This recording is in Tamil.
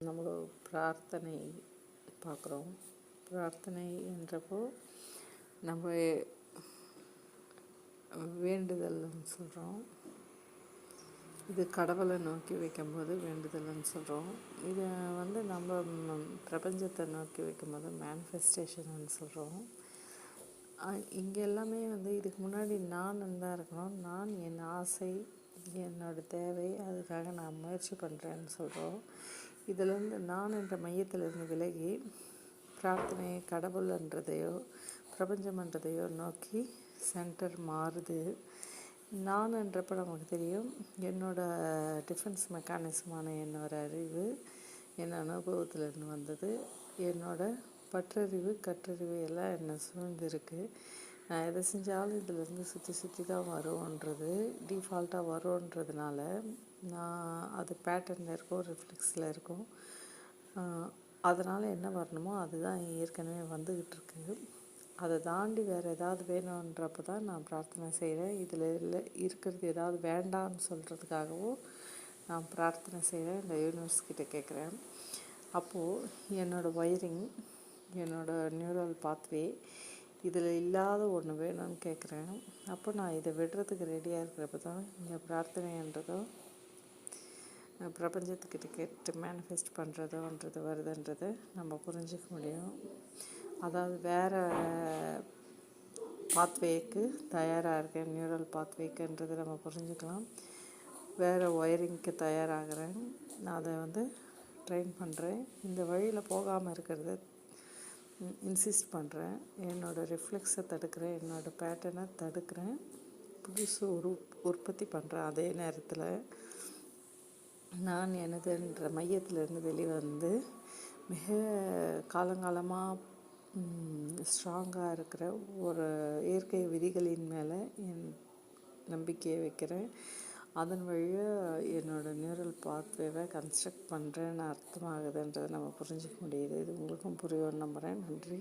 நம்ம பிரார்த்தனை பார்க்குறோம். பிரார்த்தனை என்றப்போ நம்ம வேண்டுதல்னு சொல்கிறோம். இது கடவுளை நோக்கி வைக்கும்போது வேண்டுதல்னு சொல்கிறோம். இதை நம்ம பிரபஞ்சத்தை நோக்கி வைக்கும்போது மேனிஃபெஸ்டேஷன்னு சொல்கிறோம். இங்கே எல்லாமே இதுக்கு முன்னாடி நான் தான் இருக்கணும். நான் என் ஆசை, என்னோடய தேவை, அதுக்காக நான் முயற்சி பண்ணுறேன்னு சொல்கிறோம். இதிலேருந்து நான் என்ற மையத்திலிருந்து விலகி பிரார்த்தனை கடவுள்ன்றதையோ பிரபஞ்சம்ன்றதையோ நோக்கி சென்டர் மாறுது. நான் என்றப்போ நமக்கு தெரியும், என்னோடய டிஃபென்ஸ் மெக்கானிசமான என்னோடய அறிவு, என் அனுபவத்திலேருந்து வந்தது, என்னோடய பற்றறிவு கற்றறிவு எல்லாம் என்னை சூழ்ந்திருக்கு. நான் எதை செஞ்சாலும் இதிலேருந்து சுற்றி தான் வரும்ன்றது டிஃபால்ட்டாக வரும்ன்றதுனால நான் அது பேட்டர்னில் இருக்கும், ரிஃப்ளெக்ஸில் இருக்கும். அதனால் என்ன வரணுமோ அதுதான் ஏற்கனவே வந்துக்கிட்டுருக்கு. அதை தாண்டி வேறு ஏதாவது வேணுன்றப்போ தான் நான் பிரார்த்தனை செய்கிறேன். இதில் இல்லை இருக்கிறது ஏதாவது வேண்டான்னு சொல்கிறதுக்காகவும் நான் பிரார்த்தனை செய்கிறேன். இந்த யூனிவர்ஸ்கிட்ட கேட்குறேன். அப்போது என்னோடய ஒயரிங், என்னோடய நியூரல் பாத்வே இதில் இல்லாத ஒன்று வேணும்னு கேட்குறேன். அப்போ நான் இதை விடுறதுக்கு ரெடியாக இருக்கிறப்ப தான் இந்த பிரார்த்தனைன்றதும் பிரபஞ்சத்துக்கிட்ட கேட்டு மேனிஃபெஸ்ட் பண்ணுறதோன்றது வருதுன்றதை நம்ம புரிஞ்சிக்க முடியும். அதாவது வேறு பாத்வேக்கு தயாராக இருக்கேன், நியூரல் பாத்வேக்குன்றதை நம்ம புரிஞ்சுக்கலாம். வேறு ஒயரிங்க்கு தயாராகிறேன். நான் அதை ட்ரெயின் பண்ணுறேன். இந்த வழியில் போகாமல் இருக்கிறத இன்சிஸ்ட் பண்ணுறேன். என்னோடய ரிஃப்ளெக்ஸை தடுக்கிறேன், என்னோடய பேட்டர்னை தடுக்கிறேன், புதுசு உற்பத்தி பண்ணுறேன். அதே நேரத்தில் நான் எனதுன்ற மையத்திலேருந்து வெளிவந்து மிக காலங்காலமாக ஸ்ட்ராங்காக இருக்கிற ஒரு இயற்கை விதிகளின் மேலே என் நம்பிக்கையை வைக்கிறேன். அதன் வழியாக என்னோடய நியூரல் பாத்வேவை கன்ஸ்ட்ரக்ட் பண்ணுறேன்னு அர்த்தமாகுதுன்றதை நம்ம புரிஞ்சிக்க முடியுது. இது உங்களுக்கும் புரியும்னு நம்புகிறேன். நன்றி.